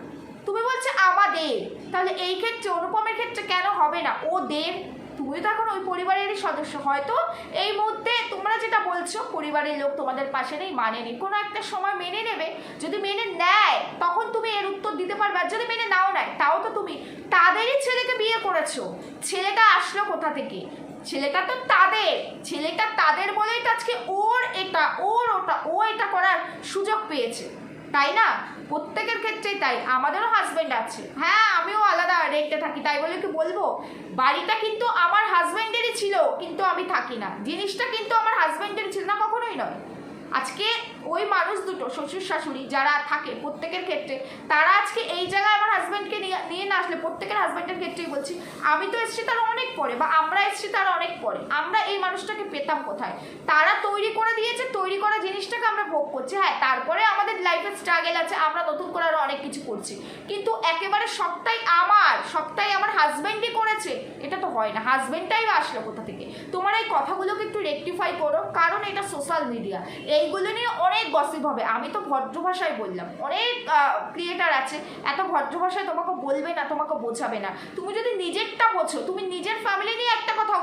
তুমি বলছো আমাদের। তাহলে এই ক্ষেত্রে অনুপমের ক্ষেত্রে কেন হবে না? ওদের, তুমি তো এখন ওই পরিবারেরই সদস্য। হয়তো এই মুহূর্তে তোমরা যেটা বলছো পরিবারের লোক তোমাদের পাশে নেই, মানেনি, কোনো একটা সময় মেনে নেবে। যদি মেনে নেয় তখন তুমি এর উত্তর দিতে পারবে, আর যদি মেনে নাও নেয় তাও তো তুমি তাদেরই ছেলেকে বিয়ে করেছো। ছেলেটা আসলো কোথা থেকে? ছেলেটা তো তাদের বলেই তো আজকে ওর এটা ওর ওটা ও এটা করার সুযোগ পেয়েছে, তাই না? প্রত্যেকের ক্ষেত্রেই তাই। আমাদেরও হাজব্যান্ড আছে, হ্যাঁ আমিও আলাদা রেন্টে থাকি, তাই বলে কি বলবো বাড়িটা কিন্তু আমার হাজব্যান্ডেরই ছিল কিন্তু আমি থাকি না, জিনিসটা কিন্তু আমার হাজব্যান্ডেরই ছিল না, কখনোই নয়। আজকে ওই মানুষ দুটো শ্বশুর শাশুড়ি যারা থাকে প্রত্যেকের ক্ষেত্রে, তারা আজকে এই জায়গায় আমার হাজব্যান্ডকে নিয়ে না আসলে, প্রত্যেকের হাজব্যান্ডের ক্ষেত্রেই বলছি, আমি তো এসেছি তার অনেক পরে, বা আমরা এসেছি তার অনেক পরে, আমরা এই মানুষটাকে পেতাম কোথায়? তারা তৈরি করে দিয়েছে, তৈরি করা জিনিসটাকে আমরা ভোগ করছি। হ্যাঁ তারপরে আমাদের লাইফের স্ট্রাগল আছে, আমরা নতুন করে আরও অনেক কিছু করছি, কিন্তু একেবারে সবটাই আমার হাজব্যান্ডই করেছে এটা তো হয় না। হাজব্যান্ডটাই আসলো কোথা থেকে? তোমার এই কথাগুলোকে একটু রেকটিফাই করো, কারণ এটা সোশ্যাল মিডিয়া, এইগুলো নিয়ে অনেক গসিপ হবে। আমি তো ভদ্র ভাষায় বললাম, অনেক ক্রিয়েটার আছে এত ভদ্র ভাষায় তোমাকে বলবে না, তোমাকে বোঝাবে না। তুমি যদি নিজেরটা বোঝো, তুমি নিজের ফ্যামিলি নিয়ে একটা কথাও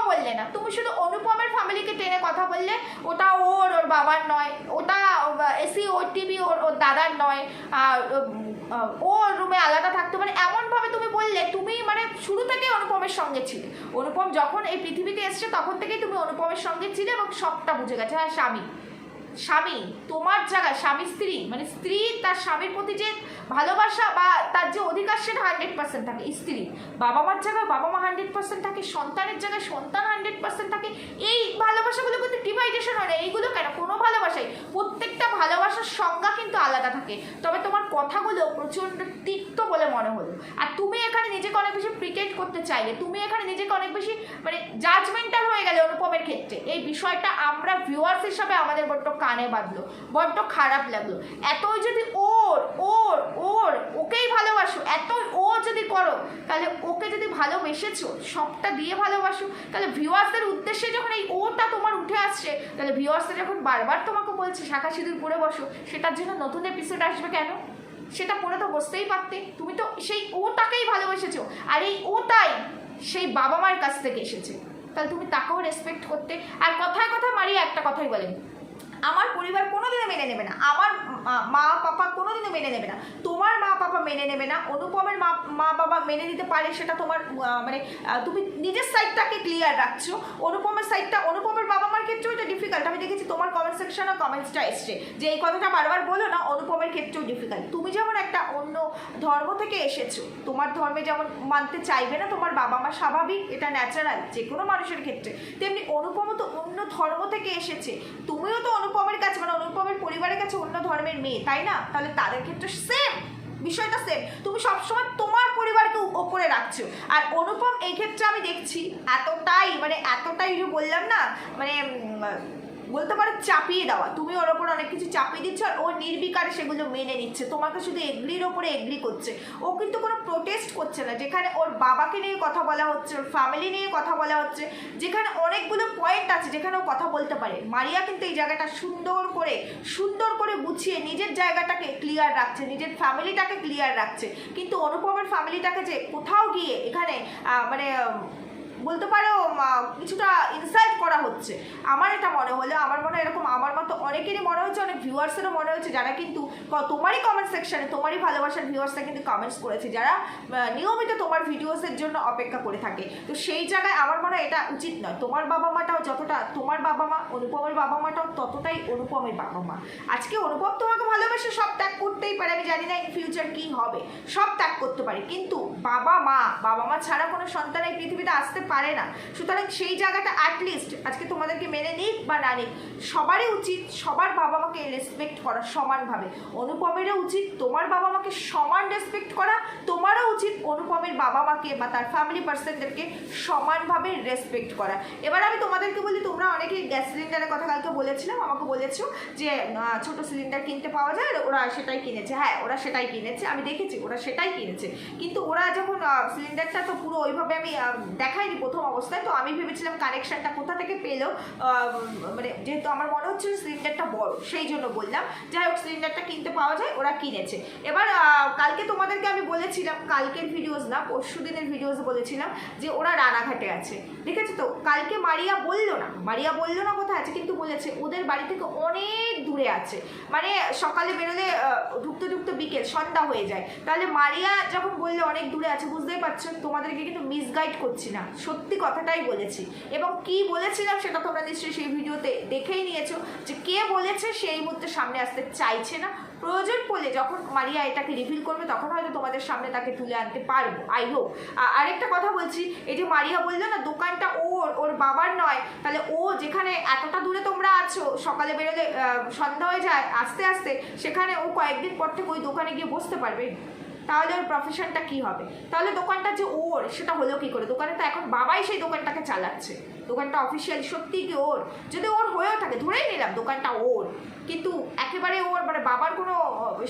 বললে না, তুমি শুধু অনুপমের ফ্যামিলিকে টেনে কথা বললে, ওটা ওর বাবার নয়, ওটা এসি ওর টিভি ওর দাদার নয়, ওর রুমে আলাদা থাকতে পারে, এমনভাবে তুমি বললে। তুমি মানে শুরু থেকে অনুপমের সঙ্গে ছিলে, অনুপম যখন এই পৃথিবীতে এসছে তখন থেকেই তুমি অনুপমের সঙ্গে ছিলে এবং সবটা বুঝে গেছে। হ্যাঁ স্বামী তোমার জায়গায়, স্ত্রী মানে স্ত্রী তার স্বামীর প্রতি যে ভালোবাসা বা তার যে অধিকার সেটা 100% থাকে। স্ত্রী বাবা মার জায়গায় বাবা মা 100% থাকে, সন্তানের জায়গায় সন্তান 100% থাকে। এই ভালোবাসাগুলো কিন্তু ডিভাইডেশন হয় না, এইগুলো কেন? কোনো ভালোবাসাই, প্রত্যেকটা ভালোবাসার সংজ্ঞা কিন্তু আলাদা থাকে। তবে তোমার কথাগুলো প্রচণ্ড তিক্ত বলে মনে হলো, আর তুমি এখানে নিজেকে অনেক বেশি প্রিটেন্ড করতে চাইলে, তুমি এখানে নিজেকে অনেক বেশি মানে জাজমেন্টাল হয়ে গেলে অনুপমের ক্ষেত্রে। এই বিষয়টা আমরা ভিউয়ার্স হিসাবে আমাদের বড্ড কানে বাঁধলো, বড্ড খারাপ লাগলো। এতই যদি ওকেই ভালোবাসো, এতই ও যদি করো, তাহলে ওকে যদি ভালোবেসেছো সবটা দিয়ে ভালোবাসো, তাহলে ভিউয়ার্সদের উদ্দেশ্যে যখন এই ওটা তোমার উঠে আসছে, তাহলে ভিউয়ার্সরা যখন বারবার তোমাকে বলছে শাখা সিঁদুর পরে বসো, সেটার জন্য নতুন এপিসোড আসবে কেন? সেটা পরে তো বসতেই পারতে, তুমি তো সেই ওটাকেই ভালোবেসেছো, আর এই ওটাই সেই বাবা মার কাছ থেকে এসেছে, তাহলে তুমি তাকেও রেসপেক্ট করতে। আর কথায় মারিয়া একটা কথাই বলেন, আমার পরিবার কোনোদিনও মেনে নেবে না, আমার মা পাপা কোনোদিনও মেনে নেবে না, তোমার মা পাপা মেনে নেবে না, অনুপমের মা বাবা মেনে নিতে পারে, সেটা তোমার মানে তুমি নিজের সাইডটাকে ক্লিয়ার রাখছো। অনুপমের সাইডটা, অনুপমের বাবা মার ক্ষেত্রেও এটা ডিফিকাল্ট। আমি দেখেছি তোমার কমেন্ট সেকশনে কমেন্টসটা এসছে যে এই কথাটা বারবার বলো না, অনুপমের ক্ষেত্রেও ডিফিকাল্ট। তুমি যেমন একটা অন্য ধর্ম থেকে এসেছো, তোমার ধর্মে যেমন মানতে চাইবে না তোমার বাবা মা, স্বাভাবিক, এটা ন্যাচারাল যে কোনো মানুষের ক্ষেত্রে, তেমনি অনুপমও তো অন্য ধর্ম থেকে এসেছে, তুমিও তো অনুপমের কাছে মানে অনুপমের পরিবারের কাছে অন্য ধর্মের মেয়ে, তাই না? তাহলে তাদের ক্ষেত্রে সেম বিষয়টা সেম, তুমি সবসময় তোমার পরিবারকে ওপরে রাখছো। আর অনুপম এই ক্ষেত্রে আমি দেখছি এতটাই যে বললাম না, মানে বলতে পারো চাপিয়ে দেওয়া, তুমি ওর ওপর অনেক কিছু চাপিয়ে দিচ্ছ, আর ও নির্বিকারে সেগুলো মেনে নিচ্ছে, তোমাকে শুধু এগ্রির ওপরে এগ্রি করছে। ও কিন্তু কোনো প্রোটেস্ট করছে না, যেখানে ওর বাবাকে নিয়ে কথা বলা হচ্ছে, ওর ফ্যামিলি নিয়ে কথা বলা হচ্ছে, যেখানে অনেকগুলো পয়েন্ট আছে যেখানে ও কথা বলতে পারে। মারিয়া কিন্তু এই জায়গাটা সুন্দর করে গুছিয়ে নিজের জায়গাটাকে ক্লিয়ার রাখছে, নিজের ফ্যামিলিটাকে ক্লিয়ার রাখছে, কিন্তু অনুপমের ফ্যামিলিটাকে যে কোথাও গিয়ে এখানে মানে বলতে পারো কিছুটা ইনসাল্ট করা হচ্ছে। আমার এটা মনে হলো, আমার মনে হয় এরকম আমার মতো অনেকেরই মনে হচ্ছে, অনেক ভিউয়ার্সেরও মনে হচ্ছে, যারা কিন্তু তোমারই কমেন্ট সেকশনে, তোমারই ভালোবাসার ভিউয়ার্সরা কিন্তু কমেন্টস করেছে, যারা নিয়মিত তোমার ভিডিওসের জন্য অপেক্ষা করে থাকে। তো সেই জায়গায় আমার মনে হয় এটা উচিত নয়। তোমার বাবা মাটাও যতটা তোমার বাবা মা, অনুপমের বাবা মাটাও ততটাই অনুপমের বাবা মা। আজকে অনুপম তোমাকে ভালোবাসে, সব ত্যাগ করতেই পারে, আমি জানি না ইন ফিউচার কী হবে, সব ত্যাগ করতে পারে, কিন্তু বাবা মা ছাড়া কোনো সন্তান এই পৃথিবীতে আসতে পারে না। সুতরাং সেই জায়গাটা অ্যাটলিস্ট আজকে তোমাদেরকে মেনে নিক বা না নিক, সবারই উচিত সবার বাবা মাকে রেসপেক্ট করা সমানভাবে। অনুপমেরও উচিত তোমার বাবা মাকে সমান রেসপেক্ট করা, তোমারও উচিত অনুপমের বাবা মাকে বা তার ফ্যামিলি পার্সনদেরকে সমানভাবে রেসপেক্ট করা। এবার আমি তোমাদেরকে বলি, তোমরা অনেকেই গ্যাস সিলিন্ডারের কথা কালকে বলেছিলাম, আমাকে বলেছো যে ছোট সিলিন্ডার কিনতে পাওয়া যায়, ওরা সেটাই কিনেছে। হ্যাঁ, ওরা সেটাই কিনেছে, আমি দেখেছি ওরা সেটাই কিনেছে। কিন্তু ওরা যখন সিলিন্ডারটা তো পুরো ওইভাবে আমি দেখাইনি প্রথম অবস্থায়, তো আমি ভেবেছিলাম কানেকশানটা কোথা থেকে পেলো, মানে যেহেতু আমার মনে হচ্ছে সিলিন্ডারটা বড়, সেই জন্য বললাম। যাই হোক, সিলিন্ডারটা কিনতে পাওয়া যায়, ওরা কিনেছে। এবার কালকে তোমাদেরকে আমি বলেছিলাম, কালকের ভিডিওস না পরশু দিনের ভিডিওস বলেছিলাম যে ওরা রানাঘাটে আছে, ঠিক আছে? তো কালকে মারিয়া বললো না কোথায় আছে, কিন্তু বলেছে ওদের বাড়ি থেকে অনেক দূরে আছে, মানে সকালে বেরোলে ঢুকতে বিকেল সন্ধ্যা হয়ে যায়। তাহলে মারিয়া যখন বললে অনেক দূরে আছে, বুঝতেই পারছো তোমাদেরকে কিন্তু মিসগাইড করছি না, সত্যি কথাটাই বলেছি। এবং কি বলেছিলাম সেটা তোমরা নিশ্চয়ই সেই ভিডিওতে দেখেই নিয়েছো, যে কে বলেছে সেই মুহূর্তে সামনে আসতে চাইছে না। প্রয়োজন পড়লে যখন মারিয়া এটাকে রিভিল করবে তখন হয়তো তোমাদের সামনে তাকে তুলে আনতে পারবো, আই হোপ। আরেকটা কথা বলছি, এই যে মারিয়া বললো না দোকানটা ওর বাবার নয়, তাহলে ও যেখানে এতটা দূরে তোমরা আছো, সকালে বেরোলে সন্ধ্যা হয়ে যায় আস্তে আস্তে, সেখানে ও কয়েকদিন পর থেকে ওই দোকানে গিয়ে বসতে পারবে, তাহলে ওর প্রফেশনটা কী হবে? তাহলে দোকানটা যে ওর সেটা হলো কী করে? দোকানে তো এখন বাবাই সেই দোকানটাকে চালাচ্ছে, দোকানটা অফিসিয়ালি সত্যিই কি ওর? যদি ওর হয়েও থাকে, ধরেই নিলাম দোকানটা ওর, কিন্তু একেবারে ওর মানে বাবার কোনো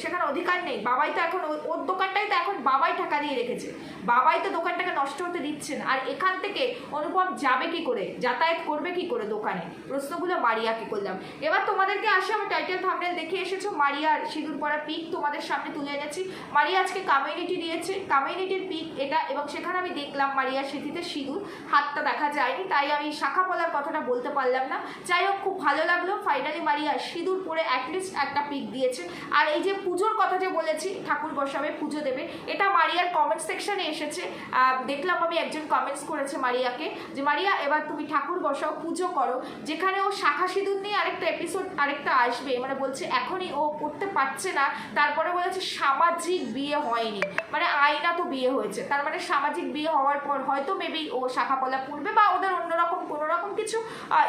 সেখানে অধিকার নেই। বাবাই তো এখন ওর দোকানটাই তো এখন বাবাই টাকা দিয়ে রেখেছে, বাবাই তো দোকানটাকে নষ্ট হতে দিচ্ছে না। আর এখান থেকে অনুপম যাবে কি করে, যাতায়াত করবে কি করে দোকানে? প্রশ্নগুলো মারিয়াকে করলাম। এবার তোমাদেরকে আসে, আমি টাইটেল থাম্বনেল দেখে এসেছো, মারিয়ার সিঁদুর পরা পিক তোমাদের সামনে তুলে এনেছি। মারিয়া আজকে কমিউনিটি দিয়েছে, কমিউনিটির পিক এটা, এবং সেখানে আমি দেখলাম মারিয়ার সিঁথিতে সিঁদুর, হাতটা দেখা যায়নি, তাই আমি শাখা পলার কথাটা বলতে পারলাম না। যাই হোক, খুব ভালো লাগলো, ফাইনালি মারিয়া সিঁদুর পরে অ্যাটলিস্ট একটা পিক দিয়েছে। আর এই যে পুজোর কথা যে বলেছি, ঠাকুর বসাবে, পুজো দেবে, এটা মারিয়ার কমেন্ট সেকশনে এসেছে। দেখলাম আমি একজন কমেন্টস করেছে মারিয়াকে, যে মারিয়া এবার তুমি ঠাকুর বসাও, পুজো করো, যেখানে ও শাখা সিঁদুর নিয়ে আরেকটা এপিসোড আরেকটা আসবে, মানে বলছে এখনই ও করতে পারছে না, তারপরে বলেছে সামাজিক বিয়ে হয়নি, মানে আইনা তো বিয়ে হয়েছে, তার মানে সামাজিক বিয়ে হওয়ার পর হয়তো মেবি ও শাখা পলা পড়বে, বা ওদের অন্যরকম কোনো রকম কিছু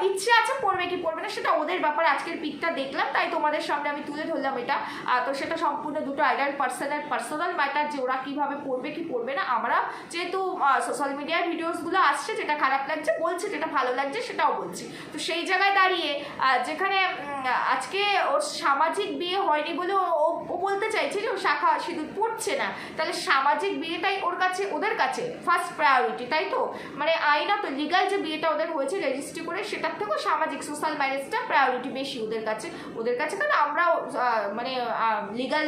ইচ্ছে আছে, পড়বে কি পড়বে না সেটা ওদের ব্যাপারে। আজকের পিকটা দেখলাম তাই তোমাদের সামনে আমি তুলে ধরলাম এটা। তো সেটা সম্পূর্ণ দুটো আইডাল পার্সোনাল ম্যাটার, যে ওরা কীভাবে পড়বে কি পড়বে না। আমরা যেহেতু সোশ্যাল মিডিয়ার ভিডিওসগুলো আসছে, যেটা খারাপ লাগছে বলছে, যেটা ভালো লাগছে সেটাও বলছি। তো সেই জায়গায় দাঁড়িয়ে যেখানে আজকে ওর সামাজিক বিয়ে হয়নি বলে ও বলতে চাইছে যে ও শাখা সিঁদুর পড়ছে না, তাহলে সামাজিক বিয়েটাই ওদের কাছে ফার্স্ট প্রায়োরিটি, তাই তো? মানে আইনা তো লিগাল যে বিয়েটা ওদের হয়েছে রেজিস্ট্রি করে, সেটার থেকেও সামাজিক সোশ্যাল ম্যারেজটা প্রায়োরিটি বেশি ওদের কাছে। কারণ আমরাও মানে লিগাল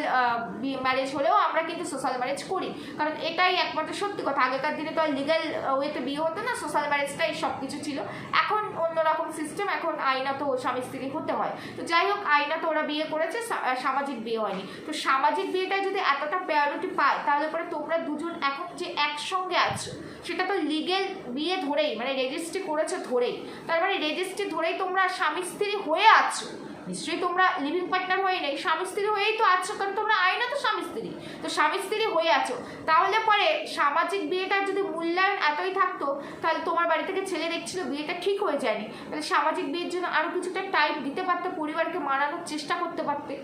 ম্যারেজ হলেও আমরা কিন্তু সোশ্যাল ম্যারেজ করি, কারণ এটাই একমাত্র সত্যি কথা। আগেকার দিনে তো আর লিগাল ওয়েতে বিয়ে হতো না, সোশ্যাল ম্যারেজটাই সব কিছু ছিল। এখন অন্যরকম সিস্টেম, এখন আইনা তো স্বামী স্ত্রী হতে হয়। তো যাই হোক, আইনা তো ওরা বিয়ে করেছে, সামাজিক বিয়ে হয়নি। তো সামাজিক বিয়েটাই যদি এতটা প্রায়োরিটি পায়, তাহলে পরে তোমরা দুজন এখন যে একসঙ্গে আছো, সেটা তো লিগেল বিয়ে ধরেই, মানে রেজিস্ট্রি করেছো ধরেই, তার মানে রেজিস্ট্রি ধরেই তোমরা স্বামী স্ত্রী হয়ে আছো। নিশ্চয়ই তোমরা লিভিং পার্টনার হয়ে নেই, স্বামী স্ত্রী হয়েই তো আছো, কারণ তোমরা আইনা তো স্বামী স্ত্রী, তো স্বামী স্ত্রী হয়ে আছো। তাহলে পরে সামাজিক বিয়েটার যদি মূল্যায়ন এতই থাকতো, তাহলে তোমার বাড়ি থেকে ছেলে দেখছিল বিয়েটা ঠিক হয়ে যায়নি, তাহলে সামাজিক বিয়ের জন্য আরও কিছুটা টাইম দিতে পারতো, পরিবারকে মানানোর চেষ্টা করতে পারতে,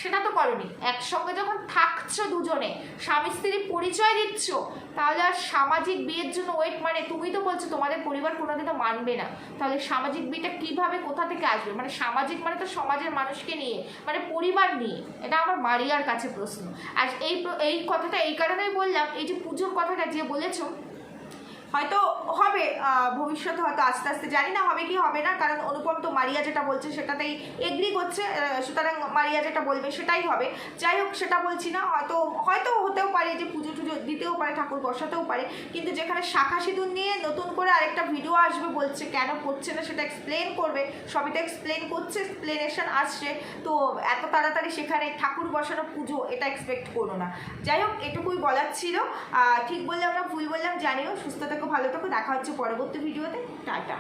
সেটা তো করনি। একসঙ্গে যখন থাকছো দুজনে, স্বামী স্ত্রী পরিচয় দিচ্ছ, তাহলে আর সামাজিক বিয়ের জন্য ওয়েট, মানে তুমি তো বলছো তোমাদের পরিবার কোনোদিনও মানবে না, তাহলে সামাজিক বিয়েটা কিভাবে কোথা থেকে আসবে? মানে সামাজিক মানে তো সমাজের মানুষকে নিয়ে, মানে পরিবার নিয়ে। এটা আমার মারিয়ার কাছে প্রশ্ন। আর এই কথাটা এই কারণেই বললাম, এই যে পুজোর কথাটা যে বলেছো, হয়তো হবে ভবিষ্যতে, হয়তো আস্তে আস্তে, জানি না হবে কি হবে না, কারণ অনুপম তো মারিয়া যেটা বলছে সেটাতেই এগ্রি করছে, সুতরাং মারিয়া যেটা বলবে সেটাই হবে। যাই হোক, সেটা বলছি না, হয়তো হয়তো হতেও পারে যে পুজো টুজো দিতেও পারে, ঠাকুর বসাতেও পারে, কিন্তু যেখানে শাখা সিঁদুর নিয়ে নতুন করে আরেকটা ভিডিও আসবে বলছে, কেন করছে না সেটা এক্সপ্লেন করবে, সবই তো এক্সপ্লেন করছে, এক্সপ্লেনেশন আসছে, তো এত তাড়াতাড়ি সেখানে ঠাকুর বসানো পুজো এটা এক্সপেক্ট করো না। যাই হোক, এটুকুই বলার ছিল। ঠিক বললাম না ভুল বললাম জানিও। সুস্থ থেকো, ভালো থেকো, দেখা হচ্ছে পরবর্তী ভিডিওতে। টাটা।